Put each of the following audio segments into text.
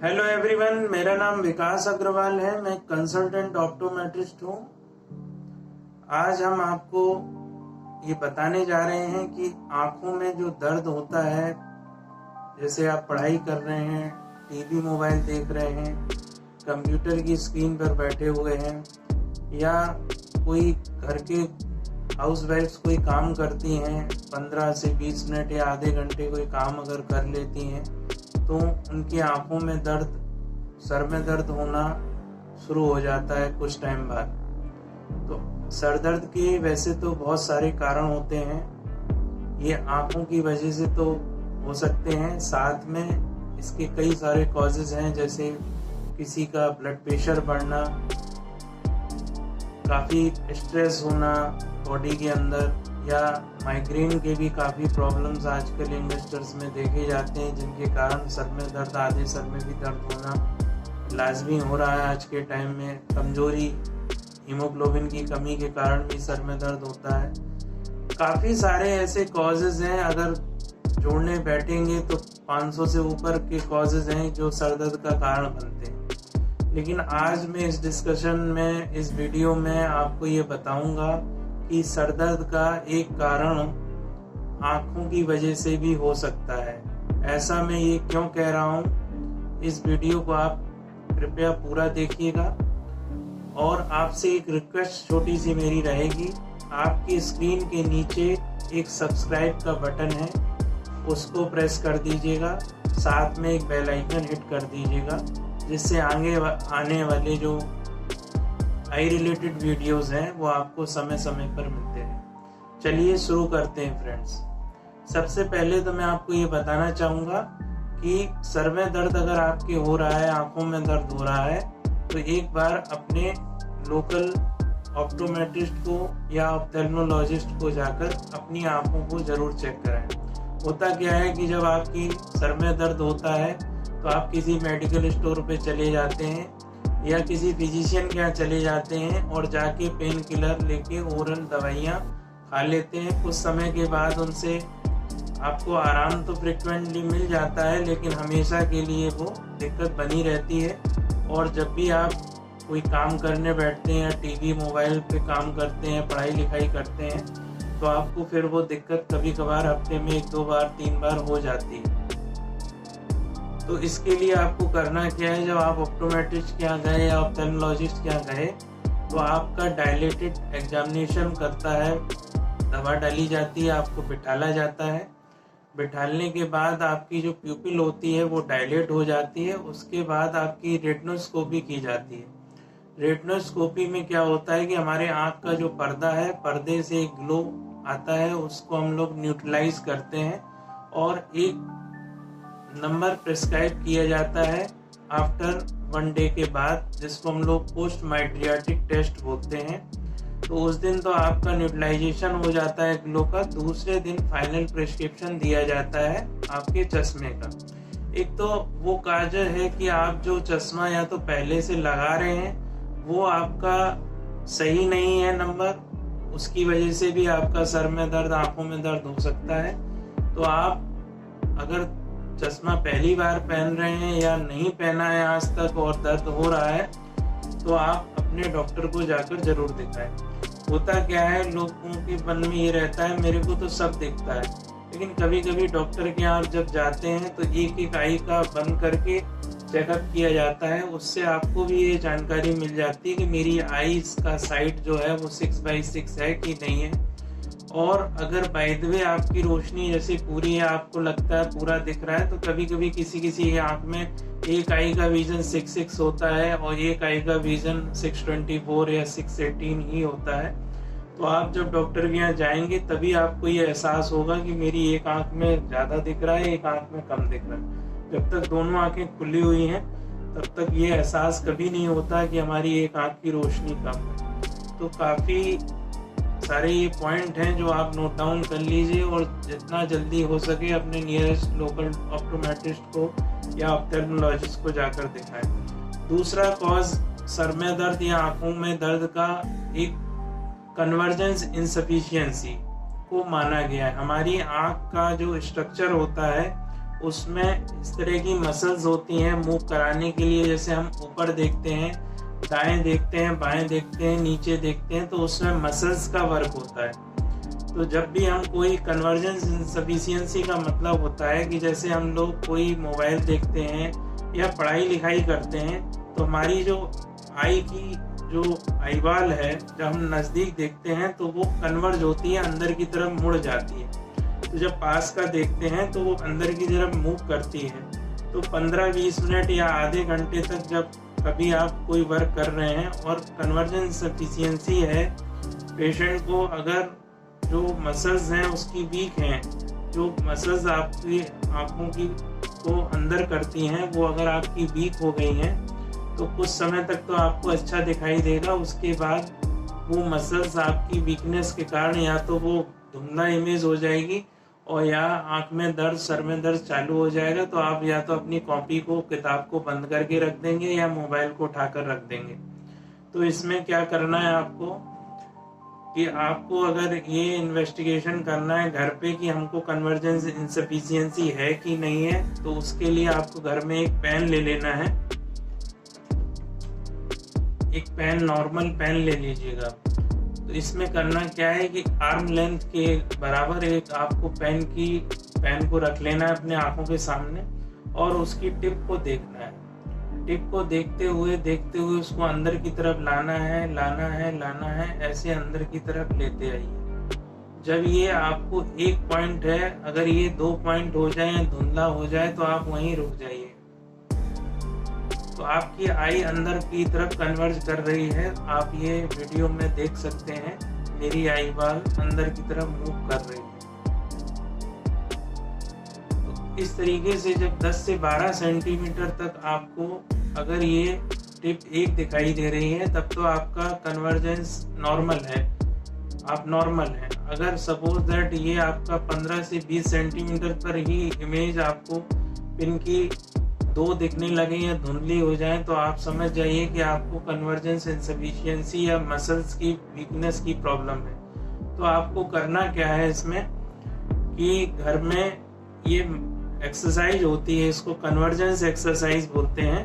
Hello everyone, मेरा नाम विकास अग्रवाल है। मैं कंसल्टेंट ऑप्टोमेट्रिस्ट हूँ। आज हम आपको ये बताने जा रहे हैं कि आंखों में जो दर्द होता है, जैसे आप पढ़ाई कर रहे हैं, टीवी मोबाइल देख रहे हैं, कंप्यूटर की स्क्रीन पर बैठे हुए हैं, या कोई घर के हाउसवाइफ्स कोई काम करती हैं, 15 से 20 मिनट या आधे घंटे कोई काम अगर कर लेती हैं तो उनकी आंखों में दर्द, सर में दर्द होना शुरू हो जाता है कुछ टाइम बाद। तो सर दर्द के वैसे तो बहुत सारे कारण होते हैं। ये आंखों की वजह से तो हो सकते हैं, साथ में इसके कई सारे कॉजेज हैं, जैसे किसी का ब्लड प्रेशर बढ़ना, काफ़ी स्ट्रेस होना बॉडी के अंदर, या माइग्रेन के भी काफ़ी प्रॉब्लम्स आजकल यंगस्टर्स में देखे जाते हैं, जिनके कारण सर में दर्द, आधे सर में भी दर्द होना लाजमी हो रहा है आज के टाइम में। कमजोरी, हीमोग्लोबिन की कमी के कारण भी सर में दर्द होता है। काफ़ी सारे ऐसे कॉजेज़ हैं, अगर जोड़ने बैठेंगे तो 500 से ऊपर के कॉजेज़ हैं जो सर दर्द का कारण बनते हैं। लेकिन आज मैं इस डिस्कशन में, इस वीडियो में आपको ये बताऊंगा कि सर दर्द का एक कारण आंखों की वजह से भी हो सकता है। ऐसा मैं ये क्यों कह रहा हूँ, इस वीडियो को आप कृपया पूरा देखिएगा। और आपसे एक रिक्वेस्ट छोटी सी मेरी रहेगी, आपकी स्क्रीन के नीचे एक सब्सक्राइब का बटन है, उसको प्रेस कर दीजिएगा, साथ में एक बेल आइकन हिट कर दीजिएगा, जिससे आने वाले जो आई रिलेटेड वीडियोस हैं वो आपको समय समय पर मिलते हैं। चलिए शुरू करते हैं फ्रेंड्स। सबसे पहले तो मैं आपको ये बताना चाहूँगा कि सर में दर्द अगर आपके हो रहा है, आंखों में दर्द हो रहा है, तो एक बार अपने लोकल ऑप्टोमेट्रिस्ट को या ऑप्थेल्मोलॉजिस्ट को जाकर अपनी आंखों को जरूर चेक कराएं। होता क्या है कि जब आपकी सर में दर्द होता है तो आप किसी मेडिकल स्टोर पे चले जाते हैं या किसी फिजिशियन के यहाँ चले जाते हैं और जाके पेन किलर लेके ओरल दवाइयाँ खा लेते हैं। कुछ समय के बाद उनसे आपको आराम तो फ्रिक्वेंटली मिल जाता है, लेकिन हमेशा के लिए वो दिक्कत बनी रहती है। और जब भी आप कोई काम करने बैठते हैं, टीवी मोबाइल पे काम करते हैं, पढ़ाई लिखाई करते हैं, तो आपको फिर वो दिक्कत कभी कभार हफ्ते में 1-2 बार 3 बार हो जाती है। तो इसके लिए आपको करना क्या है, जब आप ऑप्टोमेट्रिस्ट के यहाँ गए या ऑप्थेल्मोलॉजिस्ट के यहाँ गए तो आपका डायलेटेड एग्जामिनेशन करता है, दवा डाली जाती है, आपको बिठाला जाता है। बिठालने के बाद आपकी जो प्यूपिल होती है वो डायलेट हो जाती है। उसके बाद आपकी रेटिनोस्कोपी की जाती है। रेटिनोस्कोपी में क्या होता है कि हमारे आँख का जो पर्दा है, पर्दे से एक ग्लो आता है, उसको हम लोग न्यूट्रलाइज करते हैं और एक नंबर प्रिस्क्राइब किया जाता है आफ्टर 1 डे के बाद, जिसको हम लोग पोस्ट माइड्रियाटिक टेस्ट बोलते हैं। तो उस दिन तो आपका न्यूट्रलाइजेशन हो जाता है ग्लो का। दूसरे दिन फाइनल प्रिस्क्रिप्शन दिया जाता है आपके चश्मे का। एक तो वो काजर है कि आप जो चश्मा या तो पहले से लगा रहे हैं वो आपका सही नहीं है नंबर, उसकी वजह से भी आपका सर में दर्द, आंखों में दर्द हो सकता है। तो आप अगर चश्मा पहली बार पहन रहे हैं या नहीं पहना है आज तक और दर्द हो रहा है, तो आप अपने डॉक्टर को जाकर जरूर दिखाएं। होता क्या है, लोगों के मन में ये रहता है मेरे को तो सब दिखता है, लेकिन कभी कभी डॉक्टर के यहाँ जब जाते हैं तो एक आई का बंद करके चेकअप किया जाता है। उससे आपको भी ये जानकारी मिल जाती है कि मेरी आईज का साइट जो है वो 6/6 है कि नहीं है। और अगर बाय द वे आपकी रोशनी जैसे पूरी है, आपको लगता है पूरा दिख रहा है, तो कभी कभी किसी आंख में एक आई का विजन 6/6 होता है और एक आई का विजन 6/24 या 6/18 ही होता है। तो आप जब डॉक्टर के यहाँ जाएंगे तभी आपको ये एहसास होगा कि मेरी एक आंख में ज़्यादा दिख रहा है, एक आंख में कम दिख रहा है। जब तक दोनों आंखें खुली हुई हैं तब तक ये एहसास कभी नहीं होता कि हमारी एक आंख की रोशनी कम है। तो काफ़ी सारे ये पॉइंट हैं जो आप नोट डाउन कर लीजिए और जितना जल्दी हो सके अपने नियरेस्ट लोकल ऑप्टोमेट्रिस्ट को या ऑप्थेल्मोलॉजिस्ट को जाकर दिखाएं। दूसरा कॉज सर में दर्द या आंखों में दर्द का एक कन्वर्जेंस इनसफिशिएंसी को माना गया है। हमारी आंख का जो स्ट्रक्चर होता है उसमें इस तरह की मसल्स होती हैं मूव कराने के लिए। जैसे हम ऊपर देखते हैं, दाएं देखते हैं, बाएं देखते हैं, नीचे देखते हैं, तो उसमें मसल्स का वर्क होता है। तो जब भी हम कोई कन्वर्जेंस इनसफिशिएंसी का मतलब होता है कि जैसे हम लोग कोई मोबाइल देखते हैं या पढ़ाई लिखाई करते हैं, तो हमारी जो आई की जो आईबाल है, जब हम नज़दीक देखते हैं तो वो कन्वर्ज होती है, अंदर की तरफ मुड़ जाती है। तो जब पास का देखते हैं तो वो अंदर की तरफ मूव करती है। तो 15-20 मिनट या आधे घंटे तक जब कभी आप कोई वर्क कर रहे हैं और कन्वर्जेंस इनसफिशिएंसी है, पेशेंट को अगर जो मसल्स हैं उसकी वीक हैं, जो मसल्स आपकी आँखों की को अंदर करती हैं वो अगर आपकी वीक हो गई हैं, तो कुछ समय तक तो आपको अच्छा दिखाई देगा। उसके बाद वो मसल्स आपकी वीकनेस के कारण या तो वो धुंधला इमेज हो जाएगी और या आँख में दर्द, सर में दर्द चालू हो जाएगा। तो आप या तो अपनी कॉपी को, किताब को बंद करके रख देंगे या मोबाइल को उठाकर रख देंगे। तो इसमें क्या करना है आपको कि आपको अगर ये इन्वेस्टिगेशन करना है घर पे कि हमको कन्वर्जेंस इनसफिशिएंसी है कि नहीं है, तो उसके लिए आपको घर में एक पेन ले लेना है। एक पेन, नॉर्मल पेन ले लीजिएगा। तो इसमें करना क्या है कि आर्म लेंथ के बराबर एक आपको पेन को रख लेना है अपने आंखों के सामने और उसकी टिप को देखना है। टिप को देखते हुए उसको अंदर की तरफ लाना है, ऐसे अंदर की तरफ लेते आइए। जब ये आपको एक पॉइंट है, अगर ये 2 पॉइंट हो जाए, धुंधला हो जाए, तो आप वहीं रुक जाइए। तो आपकी आई अंदर की तरफ कन्वर्ज कर रही है। आप ये वीडियो में देख सकते हैं, मेरी आई बाल अंदर की तरफ मूव कर रही है। तो इस तरीके से जब 10 से 12 सेंटीमीटर तक आपको अगर ये टिप एक दिखाई दे रही है, तब तो आपका कन्वर्जेंस नॉर्मल है, आप नॉर्मल हैं। अगर सपोज दैट ये आपका 15 से 20 सेंटीमीटर पर ही इमेज आपको पिन की 2 दिखने लगे या धुंधली हो जाए, तो आप समझ जाइए कि आपको कन्वर्जेंस इनसफिशिएंसी या मसल्स की वीकनेस की प्रॉब्लम है। तो आपको करना क्या है इसमें कि घर में ये एक्सरसाइज होती है, इसको कन्वर्जेंस एक्सरसाइज बोलते हैं।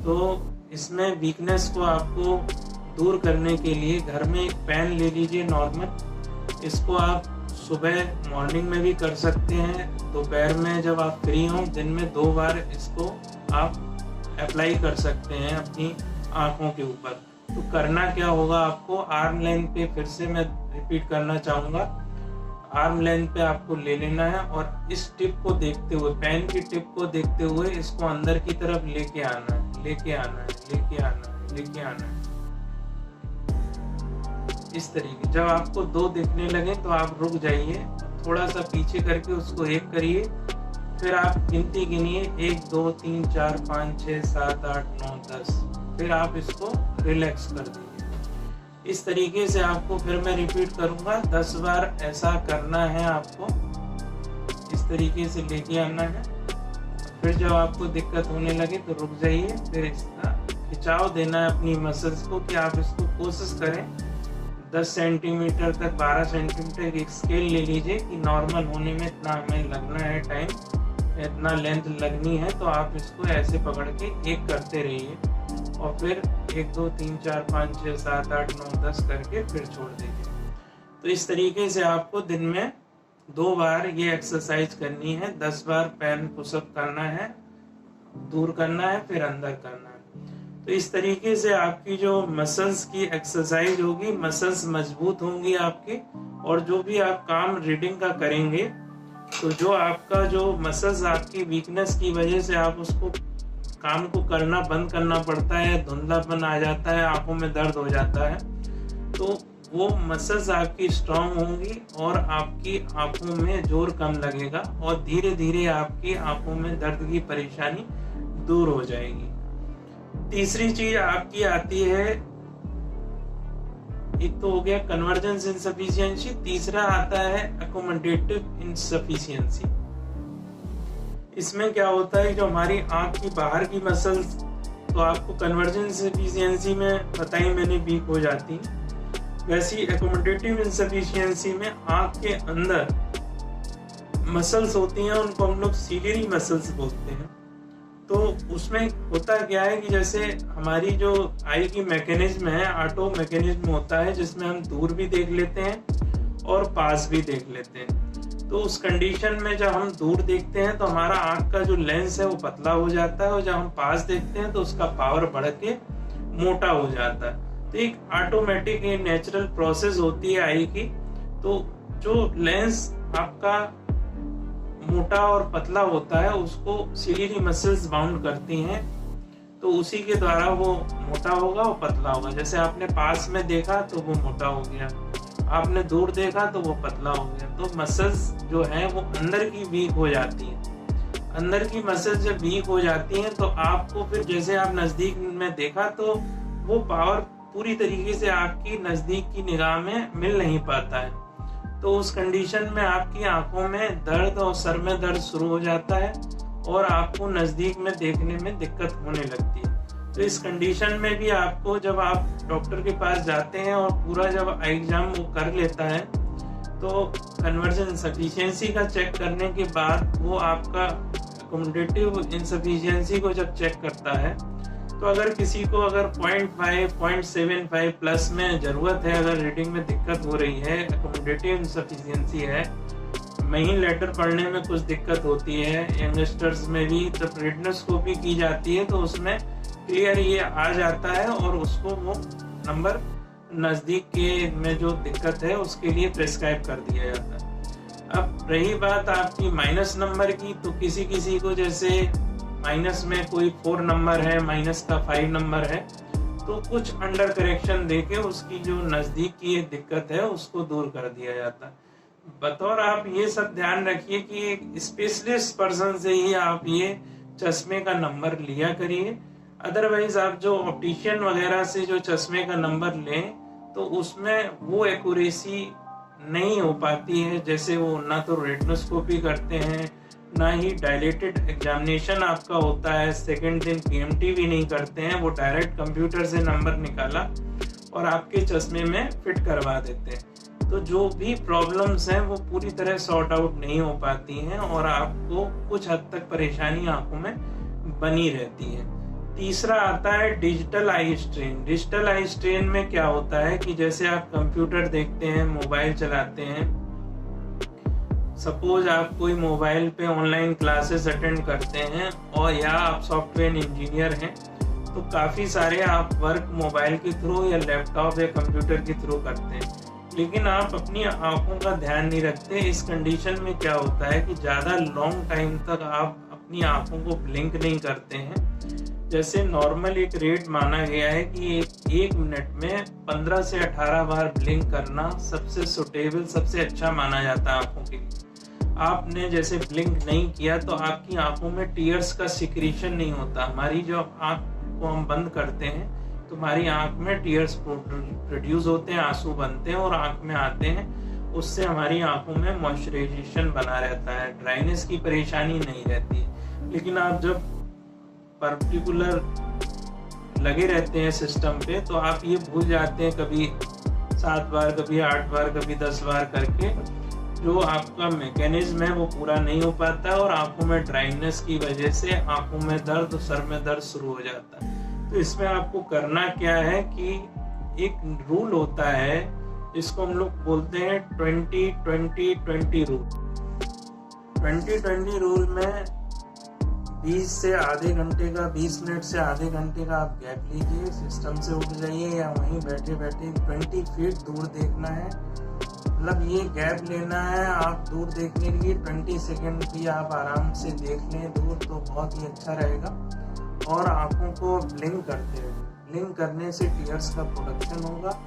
तो इसमें वीकनेस को आपको दूर करने के लिए घर में एक पेन ले लीजिए नॉर्मल। इसको आप सुबह मॉर्निंग में भी कर सकते हैं, दोपहर में जब आप फ्री हों, दिन में 2 बार इसको आप अप्लाई कर सकते हैं अपनी आँखों के ऊपर। तो करना क्या होगा आपको, आर्म लेंथ पे, फिर से मैं रिपीट करना चाहूँगा, आर्म लेंथ पे आपको ले लेना है और इस टिप को देखते हुए, पेन की टिप को देखते हुए इसको अंदर की तरफ लेके आना है, लेके आना है, लेके आना है, लेके आना है। इस तरीके जब आपको 2 दिखने लगे तो आप रुक जाइए, थोड़ा सा पीछे करके उसको 1 करिए, फिर आप गिनती गिनिए 1 2 3 4 5 6 7 8 9 10, फिर आप इसको रिलैक्स कर दीजिए। इस तरीके से आपको, फिर मैं रिपीट करूंगा, 10 बार ऐसा करना है आपको। इस तरीके से लेके आना है, फिर जब आपको दिक्कत होने लगे तो रुक जाइए, फिर इसका खिंचाव देना है अपनी मसल्स को कि आप इसको कोशिश करें 10 सेंटीमीटर तक, 12 सेंटीमीटर एक स्केल ले लीजिए कि नॉर्मल होने में इतना हमें लगना है टाइम, इतना लेंथ लगनी है। तो आप इसको ऐसे पकड़ के 1 करते रहिए और फिर 1 2 3 4 5 6 7 8 9 10 करके फिर छोड़ दीजिए। तो इस तरीके से आपको दिन में 2 बार ये एक्सरसाइज करनी है। 10 बार पैन पुशअप करना है, दूर करना है, फिर अंदर करना है। तो इस तरीके से आपकी जो मसल्स की एक्सरसाइज होगी, मसल्स मजबूत होंगी आपकी, और जो भी आप काम रीडिंग का करेंगे, तो जो आपका जो मसल्स आपकी वीकनेस की वजह से आप उसको काम को करना बंद करना पड़ता है, धुंधलापन आ जाता है, आंखों में दर्द हो जाता है, तो वो मसल्स आपकी स्ट्रांग होंगी और आपकी आंखों में जोर कम लगेगा और धीरे धीरे आपकी आंखों में दर्द की परेशानी दूर हो जाएगी। तीसरी चीज आपकी आती है, एक तो हो गया कन्वर्जेंस इनसफिशिएंसी, तीसरा आता है अकोमोडेटिव इनसफिशिएंसी। इसमें क्या होता है, जो हमारी आंख की बाहर की मसल्स तो आपको कन्वर्जेंस इनसफिशिएंसी में बताई मैंने वीक हो जाती, वैसी एकोमोडेटिव इनसफिशिएंसी में आंख के अंदर मसल्स होती हैं उनको हम लोग सीलियरी मसल्स बोलते हैं। तो उसमें होता क्या है कि जैसे हमारी जो आई की मैकेनिज्म है, ऑटो मैकेनिज्म होता है जिसमें हम दूर भी देख लेते हैं और पास भी देख लेते हैं। तो उस कंडीशन में जब हम दूर देखते हैं तो हमारा आंख का जो लेंस है वो पतला हो जाता है, और जब हम पास देखते हैं तो उसका पावर बढ़ के मोटा हो जाता है। तो एक ऑटोमेटिक नेचुरल प्रोसेस होती है आई की। तो जो लेंस आपका मोटा और पतला होता है उसको सिलियरी मसल्स बाउंड करती हैं, तो उसी के द्वारा वो मोटा होगा और पतला होगा। जैसे आपने पास में देखा तो वो मोटा हो गया, आपने दूर देखा तो वो पतला हो गया। तो मसल्स जो है वो अंदर की वीक हो जाती है। अंदर की मसल्स जब वीक हो जाती हैं तो आपको फिर जैसे आप नजदीक में देखा तो वो पावर पूरी तरीके से आपकी नजदीक की निगाह में मिल नहीं पाता है। तो उस कंडीशन में आपकी आंखों में दर्द और सर में दर्द शुरू हो जाता है और आपको नजदीक में देखने में दिक्कत होने लगती है। तो इस कंडीशन में भी आपको जब आप डॉक्टर के पास जाते हैं और पूरा जब आई एग्जाम वो कर लेता है तो कन्वर्जन इनसफिशिएंसी का चेक करने के बाद वो आपका अकोमोडेटिव इनसफिशिएंसी को जब चेक करता है तो अगर किसी को अगर 0.5 0.75 प्लस में जरूरत है, अगर रीडिंग में दिक्कत हो रही है, अकोमोडेटिव इनसफिशिएंसी है, महीन लेटर पढ़ने में कुछ दिक्कत होती है, यंगस्टर्स में भी जब रेटिनोस्कोपी की जाती है तो उसमें क्लियर ये आ जाता है और उसको वो नंबर नज़दीक के में जो दिक्कत है उसके लिए प्रिस्क्राइब कर दिया जाता है। अब रही बात आपकी माइनस नंबर की, तो किसी किसी को जैसे माइनस में कोई 4 नंबर है, माइनस का 5 नंबर है, तो कुछ अंडर करेक्शन देके उसकी जो नज़दीक की दिक्कत है उसको दूर कर दिया जाता है। बतौर आप ये सब ध्यान रखिए कि एक स्पेशलिस्ट पर्सन से ही आप ये चश्मे का नंबर लिया करिए। अदरवाइज आप जो ऑप्टिशियन वगैरह से जो चश्मे का नंबर लें तो उसमें वो एक्यूरेसी नहीं हो पाती है। जैसे वो ना तो रेटिनोस्कोपी करते हैं, ना ही डायलेटेड एग्जामिनेशन आपका होता है, सेकंड दिन पीएमटी भी नहीं करते हैं, वो डायरेक्ट कंप्यूटर से नंबर निकाला और आपके चश्मे में फिट करवा देते हैं। तो जो भी प्रॉब्लम्स हैं वो पूरी तरह सॉर्ट आउट नहीं हो पाती हैं और आपको कुछ हद तक परेशानी आंखों में बनी रहती है। तीसरा आता है digital eye strain. Digital eye strain में क्या होता है कि जैसे आप कंप्यूटर देखते हैं, मोबाइल चलाते हैं, सपोज आप कोई मोबाइल पे ऑनलाइन क्लासेस अटेंड करते हैं और या आप सॉफ्टवेयर इंजीनियर हैं, तो काफ़ी सारे आप वर्क मोबाइल के थ्रू या लैपटॉप या कंप्यूटर के थ्रू करते हैं, लेकिन आप अपनी आंखों का ध्यान नहीं रखते। इस कंडीशन में क्या होता है कि ज़्यादा लॉन्ग टाइम तक आप अपनी आंखों को ब्लिंक नहीं करते हैं। जैसे नॉर्मल एक रेट माना गया है कि एक मिनट में 15 से 18 बार ब्लिंक करना सबसे सुटेबल, सबसे अच्छा माना जाता है आंखों के लिए। आपने जैसे ब्लिंक नहीं किया तो आपकी आंखों में टीयर्स का सिक्रीशन नहीं होता। हमारी जो आंख को हम बंद करते हैं तो हमारी आंख में टीयर्स प्रोड्यूस होते हैं, आंसू बनते हैं और आंख में आते हैं। उससे हमारी आंखों में मॉइस्चराइजेशन बना रहता है, ड्राइनेस की परेशानी नहीं रहती। लेकिन आप जब पर्टिकुलर लगे रहते हैं सिस्टम पे तो आप ये भूल जाते हैं, कभी 7 बार, कभी 8 बार, कभी 10 बार करके जो आपका मैकेनिज्म है वो पूरा नहीं हो पाता और आंखों में ड्राइनेस की वजह से आंखों में दर्द और सर में दर्द शुरू हो जाता है। तो इसमें आपको करना क्या है कि एक रूल होता है जिसको हम लोग बोलते हैं 20-20-20 रूल। 20-20 रूल में 20 से आधे घंटे का, 20 मिनट से आधे घंटे का आप गैप लीजिए, सिस्टम से उठ जाइए या वहीं बैठे बैठे 20 फीट दूर देखना है। मतलब ये गैप लेना है, आप दूर देखने के लिए 20 सेकेंड भी आप आराम से देख लें दूर तो बहुत ही अच्छा रहेगा। और आंखों को ब्लिंक करते हैं, ब्लिंक करने से टीयर्स का प्रोडक्शन होगा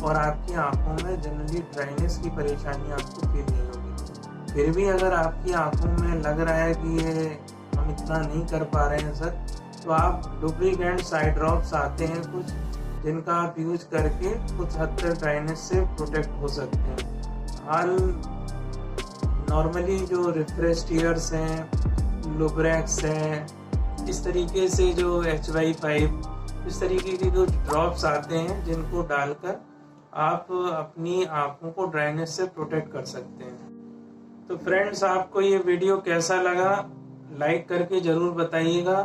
और आपकी आंखों में जनरली ड्राइनेस की परेशानी आपको फील नहीं होगी। फिर भी अगर आपकी आंखों में लग रहा है कि ये हम इतना नहीं कर पा रहे हैं सर, तो आप लुब्रिकेंट साइड ड्रॉप्स आते हैं कुछ, जिनका आप यूज करके कुछ हद तक ड्राइनेस से प्रोटेक्ट हो सकते हैं। हाल नॉर्मली जो रिफ्रेश टीयर्स हैं, लुब्रेक्स हैं, इस तरीके से जो HY5, इस तरीके के जो ड्रॉप्स आते हैं जिनको डालकर आप अपनी आंखों को ड्राइनेस से प्रोटेक्ट कर सकते हैं। तो फ्रेंड्स, आपको ये वीडियो कैसा लगा लाइक करके ज़रूर बताइएगा।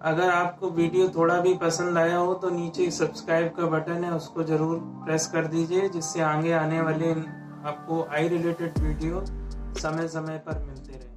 अगर आपको वीडियो थोड़ा भी पसंद आया हो तो नीचे सब्सक्राइब का बटन है, उसको ज़रूर प्रेस कर दीजिए, जिससे आगे आने वाले आपको आई रिलेटेड वीडियो समय समय पर मिलते रहे।